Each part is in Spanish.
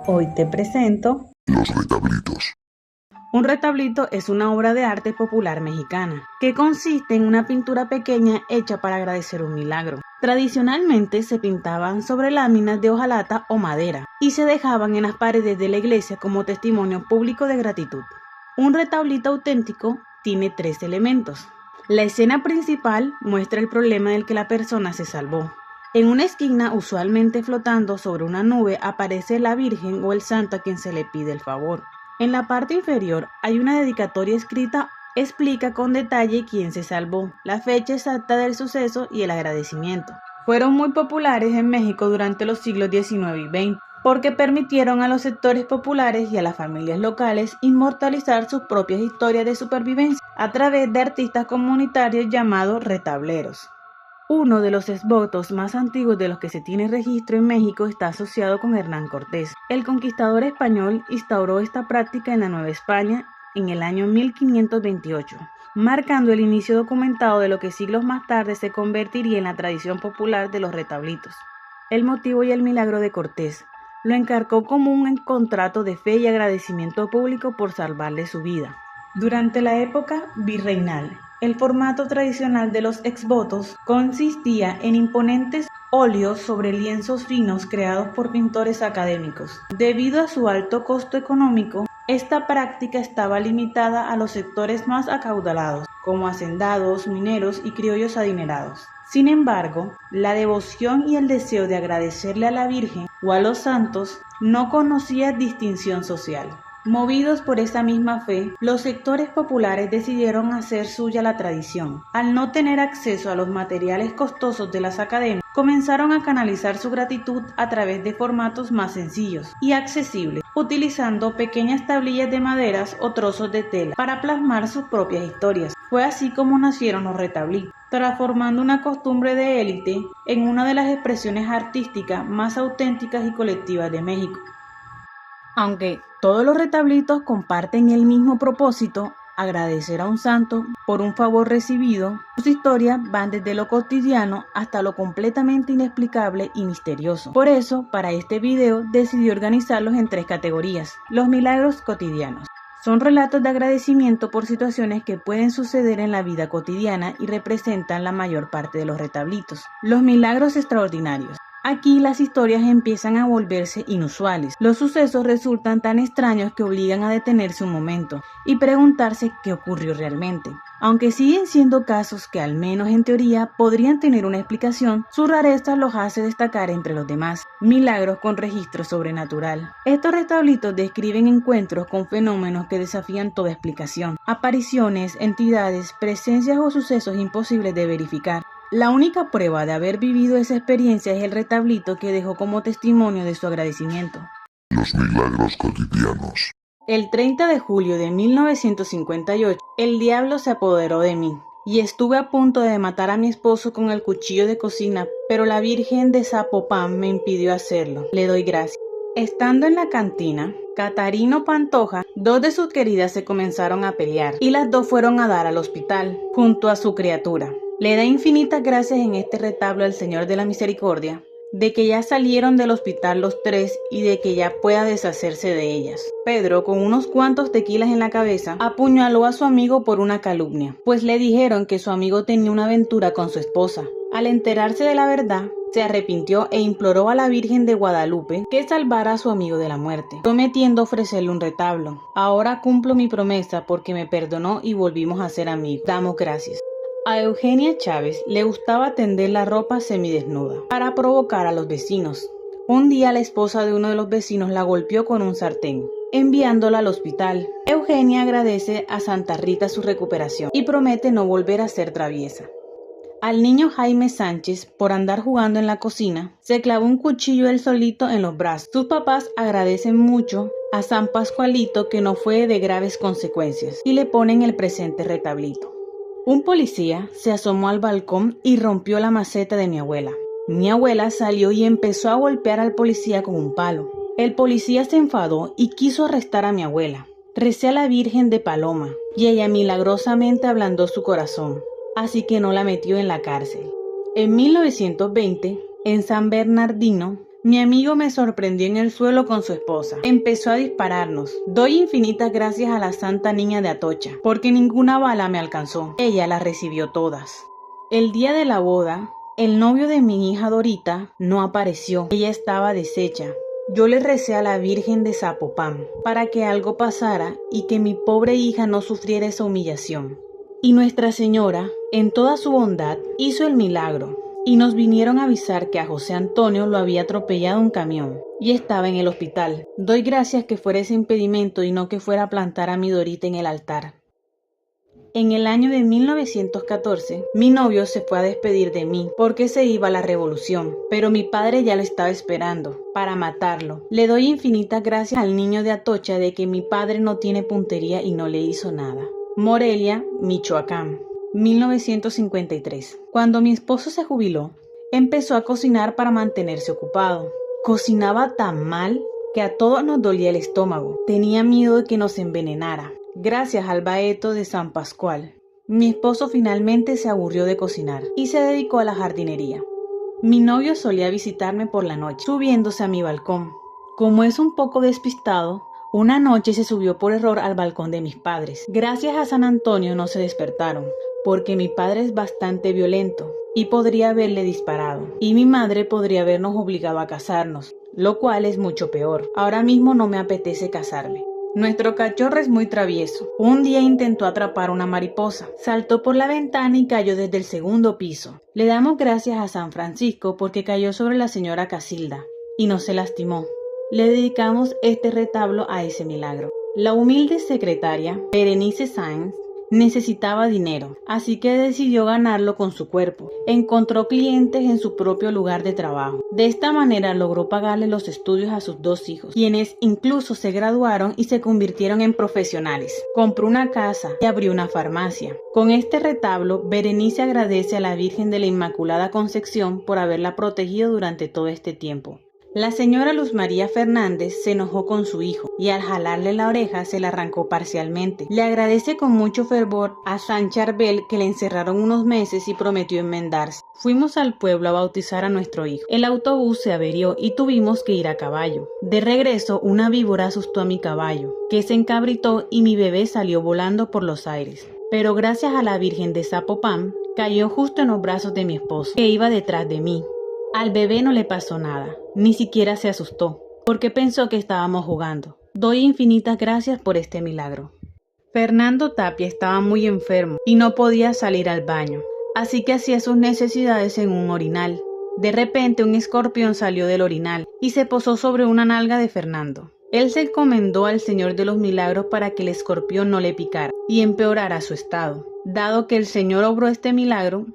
Hoy te presento Los retablitos. un retablito. Es una obra de arte popular mexicana que consiste en una pintura pequeña hecha para agradecer un milagro. Tradicionalmente se pintaban sobre láminas de hojalata o madera y se dejaban en las paredes de la iglesia como testimonio público de gratitud. Un retablito auténtico tiene 3 elementos. La escena principal muestra el problema del que la persona se salvó. En una esquina, usualmente flotando sobre una nube, aparece la Virgen o el santo a quien se le pide el favor. En la parte inferior hay una dedicatoria escrita, explica con detalle quién se salvó, la fecha exacta del suceso y el agradecimiento. Fueron muy populares en México durante los siglos XIX y XX porque permitieron a los sectores populares y a las familias locales inmortalizar sus propias historias de supervivencia a través de artistas comunitarios llamados retableros. Uno de los esbotos más antiguos de los que se tiene registro en México está asociado con Hernán Cortés. El conquistador español instauró esta práctica en la Nueva España en el año 1528, marcando el inicio documentado de lo que siglos más tarde se convertiría en la tradición popular de los retablitos. El motivo y el milagro de Cortés lo encargó como un contrato de fe y agradecimiento público por salvarle su vida. Durante la época virreinal, el formato tradicional de los exvotos consistía en imponentes óleos sobre lienzos finos creados por pintores académicos. Debido a su alto costo económico, esta práctica estaba limitada a los sectores más acaudalados, como hacendados, mineros y criollos adinerados. Sin embargo, la devoción y el deseo de agradecerle a la Virgen o a los santos no conocía distinción social. Movidos por esa misma fe, los sectores populares decidieron hacer suya la tradición. Al no tener acceso a los materiales costosos de las academias, comenzaron a canalizar su gratitud a través de formatos más sencillos y accesibles, utilizando pequeñas tablillas de maderas o trozos de tela para plasmar sus propias historias. Fue así como nacieron los retablitos, transformando una costumbre de élite en una de las expresiones artísticas más auténticas y colectivas de México. Aunque todos los retablitos comparten el mismo propósito, agradecer a un santo por un favor recibido, sus historias van desde lo cotidiano hasta lo completamente inexplicable y misterioso. Por eso, para este video decidí organizarlos en 3 categorías. Los milagros cotidianos. Son relatos de agradecimiento por situaciones que pueden suceder en la vida cotidiana y representan la mayor parte de los retablitos. Los milagros extraordinarios. Aquí las historias empiezan a volverse inusuales. Los sucesos resultan tan extraños que obligan a detenerse un momento y preguntarse qué ocurrió realmente. Aunque siguen siendo casos que, al menos en teoría, podrían tener una explicación, su rareza los hace destacar entre los demás. Milagros con registro sobrenatural. Estos retablitos describen encuentros con fenómenos que desafían toda explicación. Apariciones, entidades, presencias o sucesos imposibles de verificar. La única prueba de haber vivido esa experiencia es el retablito que dejó como testimonio de su agradecimiento. Los milagros cotidianos. El 30 de julio de 1958, el diablo se apoderó de mí y estuve a punto de matar a mi esposo con el cuchillo de cocina, pero la Virgen de Zapopan me impidió hacerlo. Le doy gracias. Estando en la cantina, Catarino Pantoja, 2 de sus queridas se comenzaron a pelear y las 2 fueron a dar al hospital junto a su criatura. Le da infinitas gracias en este retablo al Señor de la Misericordia, de que ya salieron del hospital los 3 y de que ya pueda deshacerse de ellas. Pedro, con unos cuantos tequilas en la cabeza, apuñaló a su amigo por una calumnia, pues le dijeron que su amigo tenía una aventura con su esposa. Al enterarse de la verdad, se arrepintió e imploró a la Virgen de Guadalupe que salvara a su amigo de la muerte, prometiendo ofrecerle un retablo. Ahora cumplo mi promesa porque me perdonó y volvimos a ser amigos. Damos gracias. A Eugenia Chávez le gustaba tender la ropa semidesnuda para provocar a los vecinos. Un día la esposa de uno de los vecinos la golpeó con un sartén, enviándola al hospital. Eugenia agradece a Santa Rita su recuperación y promete no volver a ser traviesa. Al niño Jaime Sánchez, por andar jugando en la cocina, se clavó un cuchillo él solito en los brazos. Sus papás agradecen mucho a San Pascualito que no fue de graves consecuencias y le ponen el presente retablito. Un policía se asomó al balcón y rompió la maceta de mi abuela. Mi abuela salió y empezó a golpear al policía con un palo. El policía se enfadó y quiso arrestar a mi abuela. Recé a la Virgen de Paloma y ella milagrosamente ablandó su corazón, así que no la metió en la cárcel. En 1920, en San Bernardino, Mi amigo me sorprendió en el suelo con su esposa. Empezó a dispararnos. Doy infinitas gracias a la Santa Niña de Atocha, porque ninguna bala me alcanzó. Ella las recibió todas. El día de la boda, el novio de mi hija Dorita no apareció. Ella estaba deshecha. Yo le recé a la Virgen de Zapopan para que algo pasara y que mi pobre hija no sufriera esa humillación. Y Nuestra Señora, en toda su bondad, hizo el milagro. Y nos vinieron a avisar que a José Antonio lo había atropellado un camión y estaba en el hospital. Doy gracias que fuera ese impedimento y no que fuera a plantar a mi Dorita en el altar. En el año de 1914, mi novio se fue a despedir de mí porque se iba a la revolución, pero mi padre ya lo estaba esperando para matarlo. Le doy infinitas gracias al niño de Atocha de que mi padre no tiene puntería y no le hizo nada. Morelia, Michoacán. 1953. Cuando mi esposo se jubiló, empezó a cocinar para mantenerse ocupado. Cocinaba tan mal que a todos nos dolía el estómago. Tenía miedo de que nos envenenara. Gracias al Baeto de San Pascual, mi esposo finalmente se aburrió de cocinar y se dedicó a la jardinería. Mi novio solía visitarme por la noche, subiéndose a mi balcón. Como es un poco despistado, una noche se subió por error al balcón de mis padres. Gracias a San Antonio no se despertaron, porque mi padre es bastante violento y podría haberle disparado, y mi madre podría habernos obligado a casarnos, lo cual es mucho peor. Ahora mismo no me apetece casarme. Nuestro cachorro es muy travieso. Un día intentó atrapar una mariposa, saltó por la ventana y cayó desde el segundo piso. Le damos gracias a San Francisco porque cayó sobre la señora Casilda y no se lastimó. Le dedicamos este retablo a ese milagro. La humilde secretaria, Berenice Sáenz, necesitaba dinero, así que decidió ganarlo con su cuerpo. Encontró clientes en su propio lugar de trabajo. De esta manera logró pagarle los estudios a sus 2 hijos, quienes incluso se graduaron y se convirtieron en profesionales. Compró una casa y abrió una farmacia. Con este retablo, Berenice agradece a la Virgen de la Inmaculada Concepción por haberla protegido durante todo este tiempo. La señora Luz María Fernández se enojó con su hijo y al jalarle la oreja se la arrancó parcialmente. Le agradece con mucho fervor a San Charbel que le encerraron unos meses y prometió enmendarse. Fuimos al pueblo a bautizar a nuestro hijo. El autobús se averió y tuvimos que ir a caballo. De regreso, una víbora asustó a mi caballo, que se encabritó y mi bebé salió volando por los aires. Pero gracias a la Virgen de Zapopan, cayó justo en los brazos de mi esposo, que iba detrás de mí. Al bebé no le pasó nada, ni siquiera se asustó, porque pensó que estábamos jugando. Doy infinitas gracias por este milagro. Fernando Tapia estaba muy enfermo y no podía salir al baño, así que hacía sus necesidades en un orinal. De repente un escorpión salió del orinal y se posó sobre una nalga de Fernando. Él se encomendó al Señor de los Milagros para que el escorpión no le picara y empeorara su estado. Dado que el Señor obró este milagro,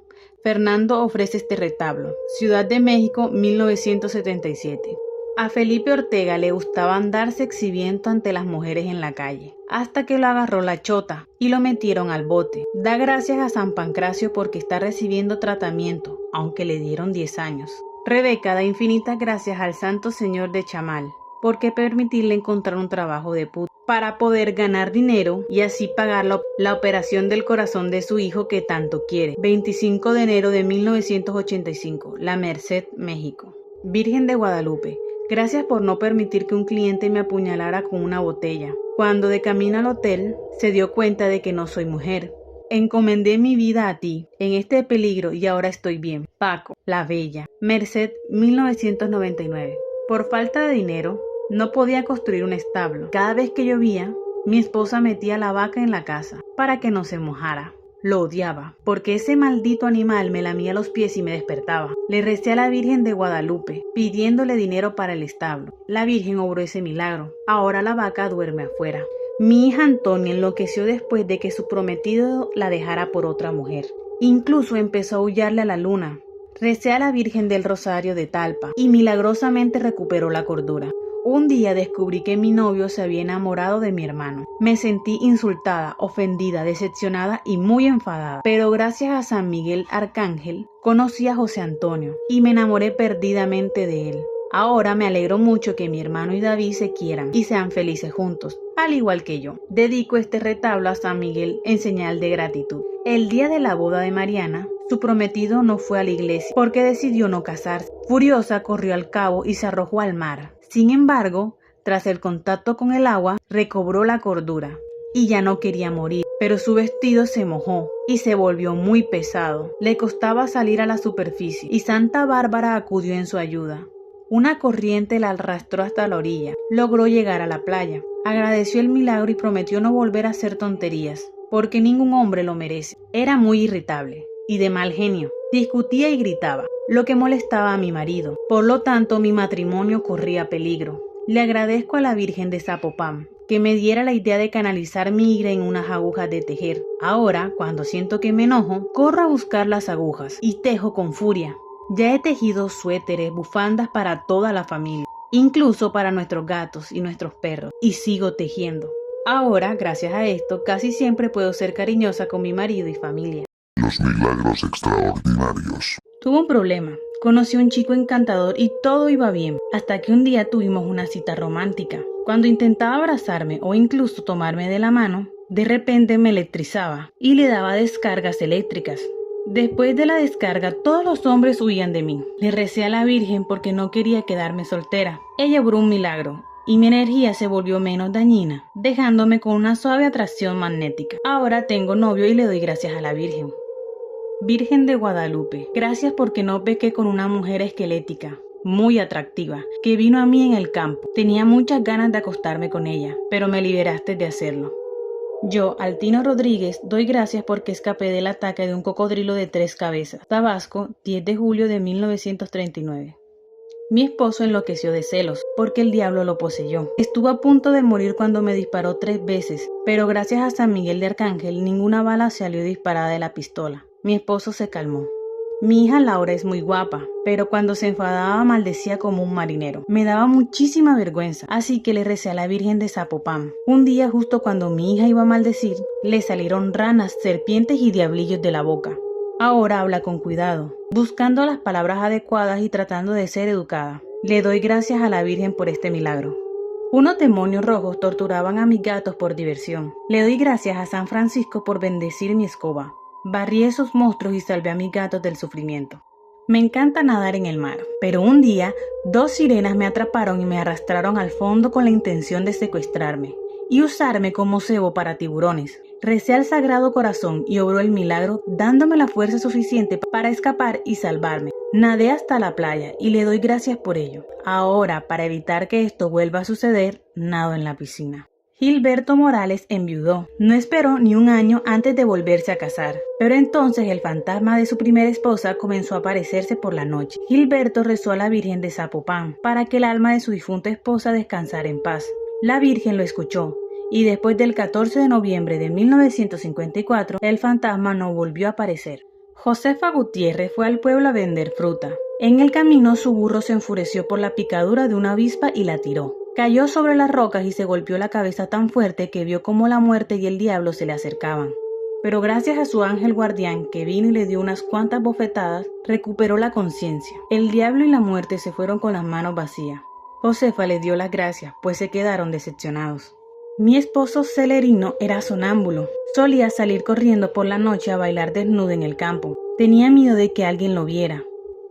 Fernando ofrece este retablo. Ciudad de México, 1977. A Felipe Ortega le gustaba andarse exhibiendo ante las mujeres en la calle, hasta que lo agarró la chota y lo metieron al bote. Da gracias a San Pancracio porque está recibiendo tratamiento, aunque le dieron 10 años. Rebeca da infinitas gracias al Santo Señor de Chamal, porque permitirle encontrar un trabajo de puta para poder ganar dinero y así pagar la operación del corazón de su hijo que tanto quiere. 25 de enero de 1985, La Merced, México. Virgen de Guadalupe, gracias por no permitir que un cliente me apuñalara con una botella. Cuando de camino al hotel, se dio cuenta de que no soy mujer. Encomendé mi vida a ti, en este peligro y ahora estoy bien. Paco, la Bella. Merced, 1999. Por falta de dinero, no podía construir un establo. Cada vez que llovía, mi esposa metía la vaca en la casa para que no se mojara. Lo odiaba, porque ese maldito animal me lamía los pies y me despertaba. Le recé a la Virgen de Guadalupe, pidiéndole dinero para el establo. La Virgen obró ese milagro. Ahora la vaca duerme afuera. Mi hija Antonia enloqueció después de que su prometido la dejara por otra mujer. Incluso empezó a aullarle a la luna. Recé a la Virgen del Rosario de Talpa y milagrosamente recuperó la cordura. Un día descubrí que mi novio se había enamorado de mi hermano. Me sentí insultada, ofendida, decepcionada y muy enfadada. Pero gracias a San Miguel Arcángel, conocí a José Antonio y me enamoré perdidamente de él. Ahora me alegro mucho que mi hermano y David se quieran y sean felices juntos, al igual que yo. Dedico este retablo a San Miguel en señal de gratitud. El día de la boda de Mariana, Su prometido no fue a la iglesia porque decidió no casarse. Furiosa corrió al cabo y se arrojó al mar. Sin embargo, tras el contacto con el agua, recobró la cordura y ya no quería morir, pero su vestido se mojó y se volvió muy pesado. Le costaba salir a la superficie y Santa Bárbara acudió en su ayuda. Una corriente la arrastró hasta la orilla. Logró llegar a la playa. Agradeció el milagro y prometió no volver a hacer tonterías, porque ningún hombre lo merece. Era muy irritable y de mal genio. Discutía y gritaba, lo que molestaba a mi marido. Por lo tanto, mi matrimonio corría peligro. Le agradezco a la Virgen de Zapopan que me diera la idea de canalizar mi ira en unas agujas de tejer. Ahora, cuando siento que me enojo, corro a buscar las agujas y tejo con furia. Ya he tejido suéteres, bufandas para toda la familia, incluso para nuestros gatos y nuestros perros, y sigo tejiendo. Ahora, gracias a esto, casi siempre puedo ser cariñosa con mi marido y familia. Los milagros extraordinarios. Tuve un problema. Conocí a un chico encantador y todo iba bien, hasta que un día tuvimos una cita romántica. Cuando intentaba abrazarme o incluso tomarme de la mano, de repente me electrizaba y le daba descargas eléctricas. Después de la descarga, todos los hombres huían de mí. Le recé a la Virgen porque no quería quedarme soltera. Ella obró un milagro y mi energía se volvió menos dañina, dejándome con una suave atracción magnética. Ahora tengo novio y le doy gracias a la Virgen. Virgen de Guadalupe, gracias porque no pequé con una mujer esquelética, muy atractiva, que vino a mí en el campo. Tenía muchas ganas de acostarme con ella, pero me liberaste de hacerlo. Yo, Altino Rodríguez, doy gracias porque escapé del ataque de un cocodrilo de 3 cabezas. Tabasco, 10 de julio de 1939. Mi esposo enloqueció de celos, porque el diablo lo poseyó. Estuvo a punto de morir cuando me disparó 3 veces, pero gracias a San Miguel de Arcángel, ninguna bala salió disparada de la pistola. Mi esposo se calmó. Mi hija Laura es muy guapa, pero cuando se enfadaba maldecía como un marinero. Me daba muchísima vergüenza, así que le recé a la Virgen de Zapopan. Un día, justo cuando mi hija iba a maldecir, le salieron ranas, serpientes y diablillos de la boca. Ahora habla con cuidado, buscando las palabras adecuadas y tratando de ser educada. Le doy gracias a la Virgen por este milagro. Unos demonios rojos torturaban a mis gatos por diversión. Le doy gracias a San Francisco por bendecir mi escoba. Barrí esos monstruos y salvé a mis gatos del sufrimiento. Me encanta nadar en el mar, pero un día 2 sirenas me atraparon y me arrastraron al fondo con la intención de secuestrarme y usarme como cebo para tiburones. Recé al Sagrado Corazón y obró el milagro dándome la fuerza suficiente para escapar y salvarme. Nadé hasta la playa y le doy gracias por ello. Ahora, para evitar que esto vuelva a suceder, nado en la piscina. Gilberto Morales enviudó. No esperó ni un año antes de volverse a casar. Pero entonces el fantasma de su primera esposa comenzó a aparecerse por la noche. Gilberto rezó a la Virgen de Zapopan para que el alma de su difunta esposa descansara en paz. La Virgen lo escuchó y después del 14 de noviembre de 1954, el fantasma no volvió a aparecer. Josefa Gutiérrez fue al pueblo a vender fruta. En el camino su burro se enfureció por la picadura de una avispa y la tiró. Cayó sobre las rocas y se golpeó la cabeza tan fuerte que vio como la muerte y el diablo se le acercaban. Pero gracias a su ángel guardián, que vino y le dio unas cuantas bofetadas, recuperó la conciencia. El diablo y la muerte se fueron con las manos vacías. Josefa le dio las gracias, pues se quedaron decepcionados. Mi esposo Celerino era sonámbulo. Solía salir corriendo por la noche a bailar desnudo en el campo. Tenía miedo de que alguien lo viera.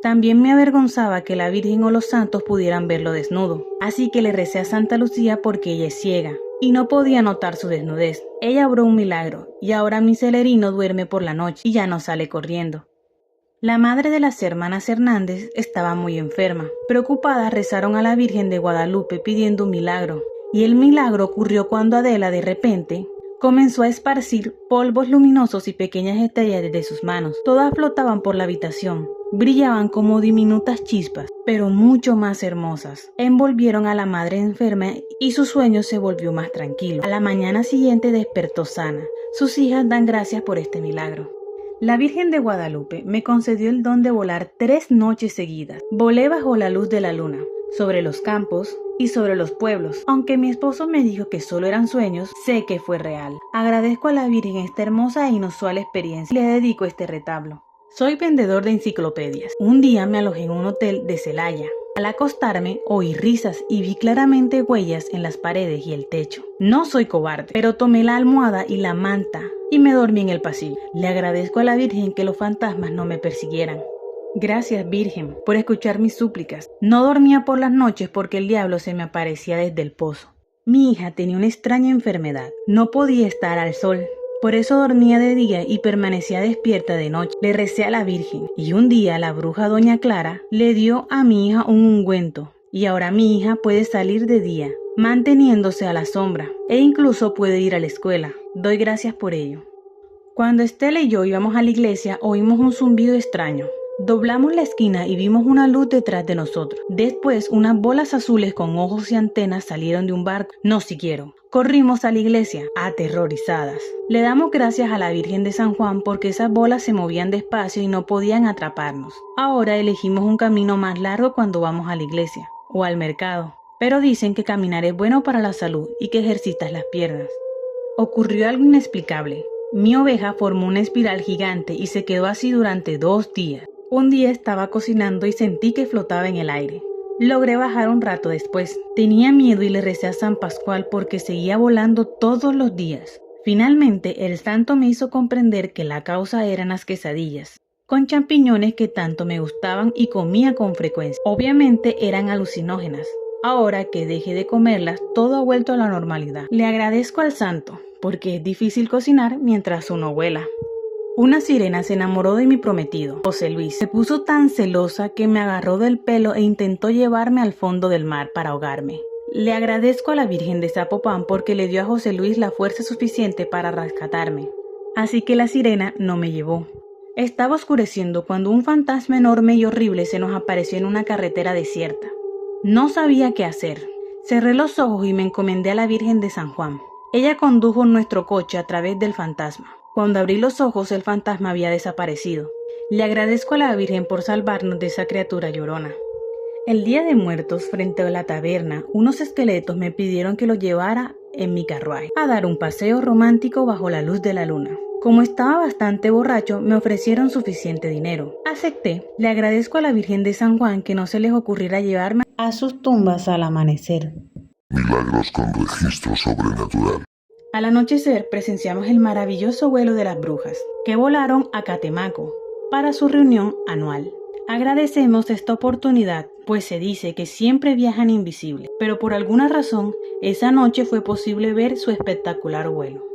También me avergonzaba que la Virgen o los santos pudieran verlo desnudo, así que le recé a Santa Lucía porque ella es ciega y no podía notar su desnudez. Ella obró un milagro y ahora mi Celerino duerme por la noche y ya no sale corriendo. La madre de las hermanas Hernández estaba muy enferma. Preocupadas rezaron a la Virgen de Guadalupe pidiendo un milagro, y el milagro ocurrió cuando Adela de repente comenzó a esparcir polvos luminosos y pequeñas estrellas desde sus manos. Todas flotaban por la habitación. Brillaban como diminutas chispas, pero mucho más hermosas. Envolvieron a la madre enferma y su sueño se volvió más tranquilo. A la mañana siguiente despertó sana. Sus hijas dan gracias por este milagro. La Virgen de Guadalupe me concedió el don de volar 3 noches seguidas. Volé bajo la luz de la luna, sobre los campos y sobre los pueblos. Aunque mi esposo me dijo que solo eran sueños, sé que fue real. Agradezco a la Virgen esta hermosa e inusual experiencia y le dedico este retablo. Soy vendedor de enciclopedias. Un día me alojé en un hotel de Celaya. Al acostarme, oí risas y vi claramente huellas en las paredes y el techo. No soy cobarde, pero tomé la almohada y la manta y me dormí en el pasillo. Le agradezco a la Virgen que los fantasmas no me persiguieran. Gracias, Virgen, por escuchar mis súplicas. No dormía por las noches porque el diablo se me aparecía desde el pozo. Mi hija tenía una extraña enfermedad. No podía estar al sol. Por eso dormía de día y permanecía despierta de noche. Le recé a la Virgen y un día la bruja Doña Clara le dio a mi hija un ungüento y ahora mi hija puede salir de día, manteniéndose a la sombra e incluso puede ir a la escuela. Doy gracias por ello. Cuando Estela y yo íbamos a la iglesia oímos un zumbido extraño. Doblamos la esquina y vimos una luz detrás de nosotros. Después, unas bolas azules con ojos y antenas salieron de un barco. Nos siguieron. Corrimos a la iglesia, aterrorizadas. Le damos gracias a la Virgen de San Juan porque esas bolas se movían despacio y no podían atraparnos. Ahora elegimos un camino más largo cuando vamos a la iglesia o al mercado. Pero dicen que caminar es bueno para la salud y que ejercitas las piernas. Ocurrió algo inexplicable. Mi oveja formó una espiral gigante y se quedó así durante 2 días. Un día estaba cocinando y sentí que flotaba en el aire. Logré bajar un rato después. Tenía miedo y le recé a San Pascual porque seguía volando todos los días. Finalmente, el santo me hizo comprender que la causa eran las quesadillas, con champiñones que tanto me gustaban y comía con frecuencia. Obviamente eran alucinógenas. Ahora que dejé de comerlas, todo ha vuelto a la normalidad. Le agradezco al santo, porque es difícil cocinar mientras uno vuela. Una sirena se enamoró de mi prometido, José Luis. Se puso tan celosa que me agarró del pelo e intentó llevarme al fondo del mar para ahogarme. Le agradezco a la Virgen de Zapopan porque le dio a José Luis la fuerza suficiente para rescatarme. Así que la sirena no me llevó. Estaba oscureciendo cuando un fantasma enorme y horrible se nos apareció en una carretera desierta. No sabía qué hacer. Cerré los ojos y me encomendé a la Virgen de San Juan. Ella condujo nuestro coche a través del fantasma. Cuando abrí los ojos, el fantasma había desaparecido. Le agradezco a la Virgen por salvarnos de esa criatura llorona. El día de muertos, frente a la taberna, unos esqueletos me pidieron que los llevara en mi carruaje a dar un paseo romántico bajo la luz de la luna. Como estaba bastante borracho, me ofrecieron suficiente dinero. Acepté. Le agradezco a la Virgen de San Juan que no se les ocurriera llevarme a sus tumbas al amanecer. Milagros con registro sobrenatural. Al anochecer presenciamos el maravilloso vuelo de las brujas, que volaron a Catemaco para su reunión anual. Agradecemos esta oportunidad, pues se dice que siempre viajan invisibles, pero por alguna razón, esa noche fue posible ver su espectacular vuelo.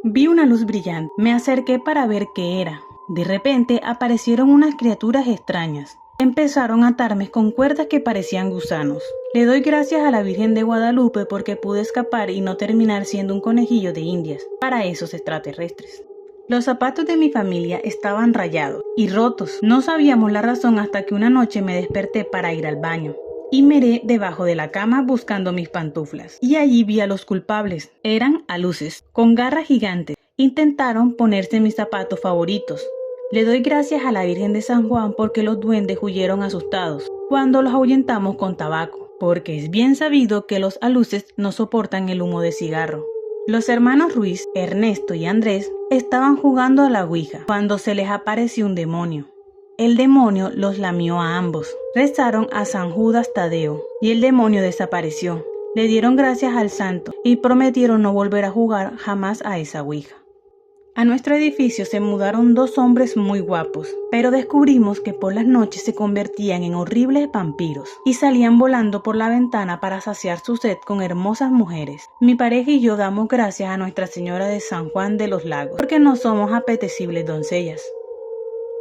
Vi una luz brillante, me acerqué para ver qué era. De repente aparecieron unas criaturas extrañas. Empezaron a atarme con cuerdas que parecían gusanos. Le doy gracias a la Virgen de Guadalupe porque pude escapar y no terminar siendo un conejillo de indias para esos extraterrestres. Los zapatos de mi familia estaban rayados y rotos. No sabíamos la razón hasta que una noche me desperté para ir al baño y miré debajo de la cama buscando mis pantuflas. Y allí vi a los culpables. Eran aluces, con garras gigantes. Intentaron ponerse mis zapatos favoritos. Le doy gracias a la Virgen de San Juan porque los duendes huyeron asustados cuando los ahuyentamos con tabaco, porque es bien sabido que los aluces no soportan el humo de cigarro. Los hermanos Ruiz, Ernesto y Andrés estaban jugando a la ouija cuando se les apareció un demonio. El demonio los lamió a ambos. Rezaron a San Judas Tadeo y el demonio desapareció. Le dieron gracias al santo y prometieron no volver a jugar jamás a esa ouija. A nuestro edificio se mudaron 2 hombres muy guapos, pero descubrimos que por las noches se convertían en horribles vampiros y salían volando por la ventana para saciar su sed con hermosas mujeres. Mi pareja y yo damos gracias a Nuestra Señora de San Juan de los Lagos porque no somos apetecibles doncellas.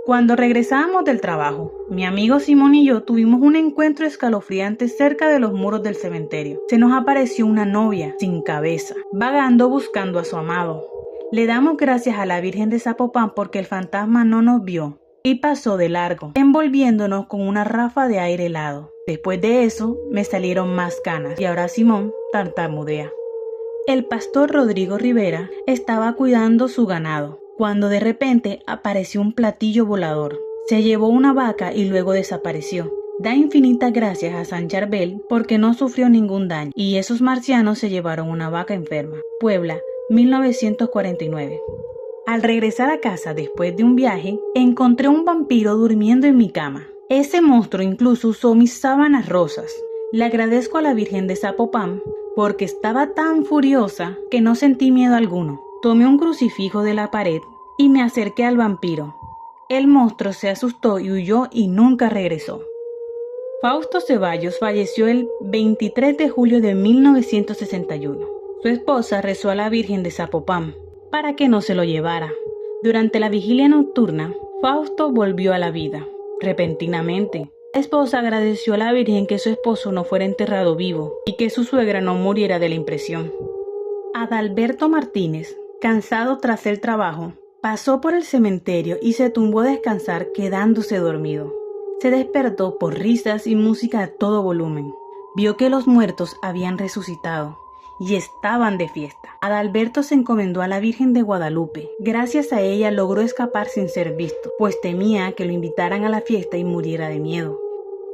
Cuando regresábamos del trabajo, mi amigo Simón y yo tuvimos un encuentro escalofriante cerca de los muros del cementerio. Se nos apareció una novia sin cabeza, vagando buscando a su amado. Le damos gracias a la Virgen de Zapopan porque el fantasma no nos vio y pasó de largo, envolviéndonos con una ráfaga de aire helado. Después de eso, me salieron más canas y ahora Simón tartamudea. El pastor Rodrigo Rivera estaba cuidando su ganado, cuando de repente apareció un platillo volador. Se llevó una vaca y luego desapareció. Da infinitas gracias a San Charbel porque no sufrió ningún daño y esos marcianos se llevaron una vaca enferma. Puebla, 1949. Al regresar a casa después de un viaje, encontré un vampiro durmiendo en mi cama. Ese monstruo incluso usó mis sábanas rosas. Le agradezco a la Virgen de Zapopan porque estaba tan furiosa que no sentí miedo alguno. Tomé un crucifijo de la pared y me acerqué al vampiro. El monstruo se asustó y huyó y nunca regresó. Fausto Ceballos falleció el 23 de julio de 1961. Su esposa rezó a la Virgen de Zapopan para que no se lo llevara. Durante la vigilia nocturna, Fausto volvió a la vida, repentinamente. La esposa agradeció a la Virgen que su esposo no fuera enterrado vivo y que su suegra no muriera de la impresión. Adalberto Martínez, cansado tras el trabajo, pasó por el cementerio y se tumbó a descansar quedándose dormido. Se despertó por risas y música a todo volumen. Vio que los muertos habían resucitado y estaban de fiesta. Adalberto se encomendó a la Virgen de Guadalupe. Gracias a ella logró escapar sin ser visto, pues temía que lo invitaran a la fiesta y muriera de miedo.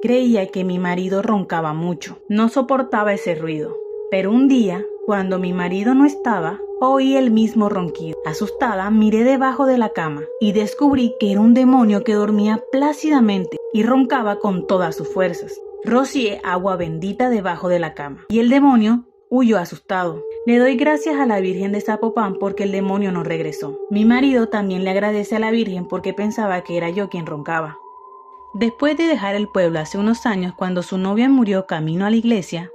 Creía que mi marido roncaba mucho. No soportaba ese ruido. Pero un día, cuando mi marido no estaba, oí el mismo ronquido. Asustada, miré debajo de la cama y descubrí que era un demonio que dormía plácidamente y roncaba con todas sus fuerzas. Rocié agua bendita debajo de la cama y el demonio huyó asustado. Le doy gracias a la Virgen de Zapopan porque el demonio no regresó. Mi marido también le agradece a la Virgen porque pensaba que era yo quien roncaba. Después de dejar el pueblo hace unos años, cuando su novia murió camino a la iglesia,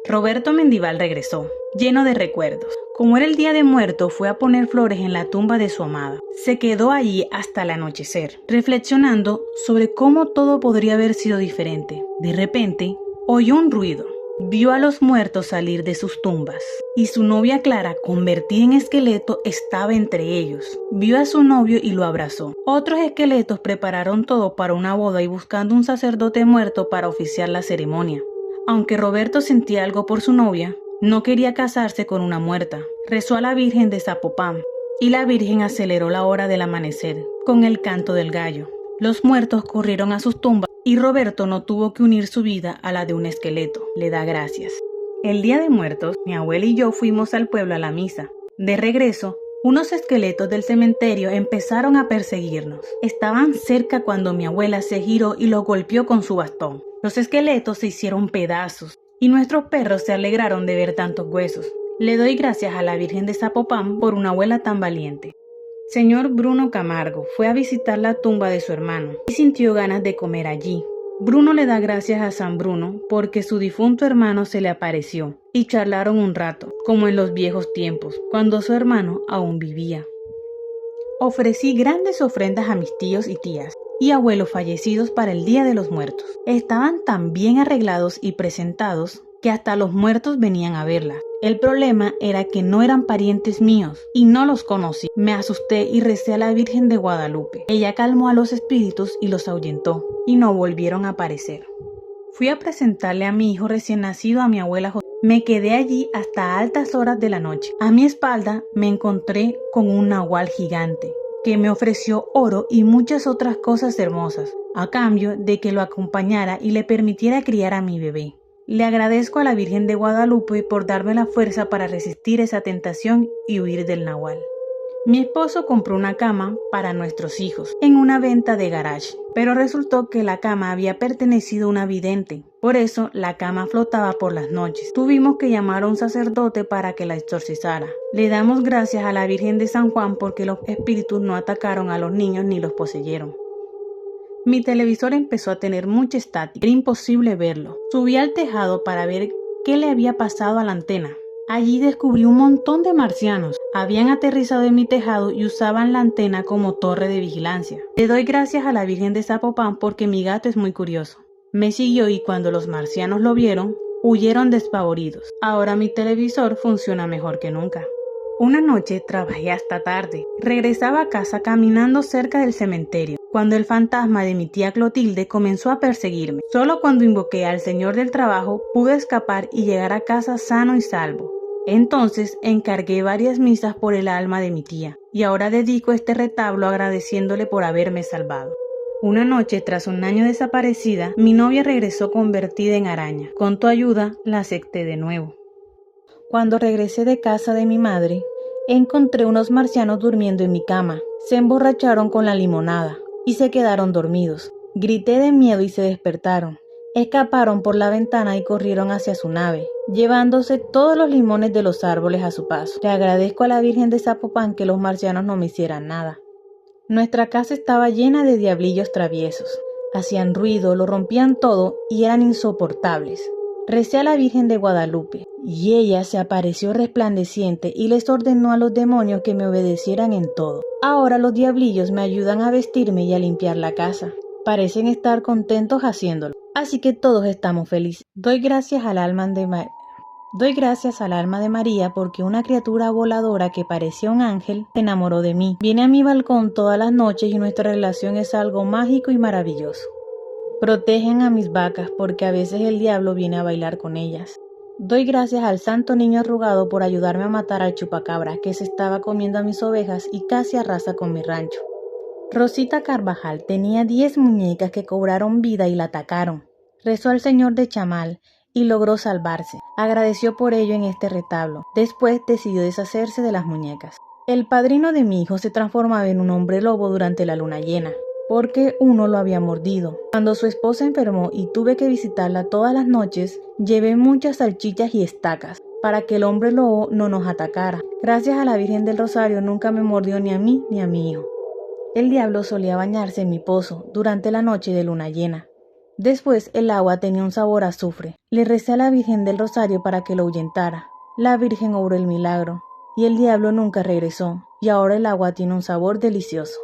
Roberto Mendival regresó, lleno de recuerdos. Como era el día de muerto, fue a poner flores en la tumba de su amada. Se quedó allí hasta el anochecer, reflexionando sobre cómo todo podría haber sido diferente. De repente, oyó un ruido. Vio a los muertos salir de sus tumbas y su novia Clara, convertida en esqueleto, estaba entre ellos. Vio a su novio y lo abrazó. Otros esqueletos prepararon todo para una boda y buscando un sacerdote muerto para oficiar la ceremonia. Aunque Roberto sentía algo por su novia, no quería casarse con una muerta. Rezó a la Virgen de Zapopan y la Virgen aceleró la hora del amanecer con el canto del gallo. Los muertos corrieron a sus tumbas y Roberto no tuvo que unir su vida a la de un esqueleto. Le da gracias. El día de muertos, mi abuela y yo fuimos al pueblo a la misa. De regreso, unos esqueletos del cementerio empezaron a perseguirnos. Estaban cerca cuando mi abuela se giró y los golpeó con su bastón. Los esqueletos se hicieron pedazos y nuestros perros se alegraron de ver tantos huesos. Le doy gracias a la Virgen de Zapopan por una abuela tan valiente. Señor Bruno Camargo fue a visitar la tumba de su hermano y sintió ganas de comer allí. Bruno le da gracias a San Bruno porque su difunto hermano se le apareció y charlaron un rato, como en los viejos tiempos, cuando su hermano aún vivía. Ofrecí grandes ofrendas a mis tíos y tías y abuelos fallecidos para el Día de los Muertos. Estaban tan bien arreglados y presentados que hasta los muertos venían a verla. El problema era que no eran parientes míos y no los conocí. Me asusté y recé a la Virgen de Guadalupe. Ella calmó a los espíritus y los ahuyentó y no volvieron a aparecer. Fui a presentarle a mi hijo recién nacido a mi abuela José. Me quedé allí hasta altas horas de la noche. A mi espalda me encontré con un nahual gigante que me ofreció oro y muchas otras cosas hermosas a cambio de que lo acompañara y le permitiera criar a mi bebé. Le agradezco a la Virgen de Guadalupe por darme la fuerza para resistir esa tentación y huir del nahual. Mi esposo compró una cama para nuestros hijos en una venta de garage, pero resultó que la cama había pertenecido a una vidente. Por eso la cama flotaba por las noches. Tuvimos que llamar a un sacerdote para que la exorcizara. Le damos gracias a la Virgen de San Juan porque los espíritus no atacaron a los niños ni los poseyeron. Mi televisor empezó a tener mucha estática, era imposible verlo. Subí al tejado para ver qué le había pasado a la antena. Allí descubrí un montón de marcianos. Habían aterrizado en mi tejado y usaban la antena como torre de vigilancia. Le doy gracias a la Virgen de Zapopan porque mi gato es muy curioso. Me siguió y cuando los marcianos lo vieron, huyeron despavoridos. Ahora mi televisor funciona mejor que nunca. Una noche trabajé hasta tarde. Regresaba a casa caminando cerca del cementerio, cuando el fantasma de mi tía Clotilde comenzó a perseguirme. Solo cuando invoqué al Señor del Trabajo pude escapar y llegar a casa sano y salvo. Entonces encargué varias misas por el alma de mi tía, y ahora dedico este retablo agradeciéndole por haberme salvado. Una noche, tras un año desaparecida, mi novia regresó convertida en araña. Con tu ayuda, la acepté de nuevo. Cuando regresé de casa de mi madre, encontré unos marcianos durmiendo en mi cama. Se emborracharon con la limonada y se quedaron dormidos. Grité de miedo y se despertaron. Escaparon por la ventana y corrieron hacia su nave, llevándose todos los limones de los árboles a su paso. Le agradezco a la Virgen de Zapopan que los marcianos no me hicieran nada. Nuestra casa estaba llena de diablillos traviesos. Hacían ruido, lo rompían todo y eran insoportables. Recé a la Virgen de Guadalupe, y ella se apareció resplandeciente y les ordenó a los demonios que me obedecieran en todo. Ahora los diablillos me ayudan a vestirme y a limpiar la casa. Parecen estar contentos haciéndolo, así que todos estamos felices. Doy gracias al alma de María porque una criatura voladora que parecía un ángel se enamoró de mí. Viene a mi balcón todas las noches y nuestra relación es algo mágico y maravilloso. Protegen a mis vacas porque a veces el diablo viene a bailar con ellas. Doy gracias al santo niño arrugado por ayudarme a matar al chupacabra que se estaba comiendo a mis ovejas y casi arrasa con mi rancho. Rosita Carvajal tenía 10 muñecas que cobraron vida y la atacaron. Rezó al señor de Chamal y logró salvarse. Agradeció por ello en este retablo. Después decidió deshacerse de las muñecas. El padrino de mi hijo se transformaba en un hombre lobo durante la luna llena, porque uno lo había mordido. Cuando su esposa enfermó y tuve que visitarla todas las noches, llevé muchas salchichas y estacas para que el hombre lobo no nos atacara. Gracias a la Virgen del Rosario nunca me mordió ni a mí ni a mi hijo. El diablo solía bañarse en mi pozo durante la noche de luna llena. Después el agua tenía un sabor a azufre. Le recé a la Virgen del Rosario para que lo ahuyentara. La Virgen obró el milagro y el diablo nunca regresó, y ahora el agua tiene un sabor delicioso.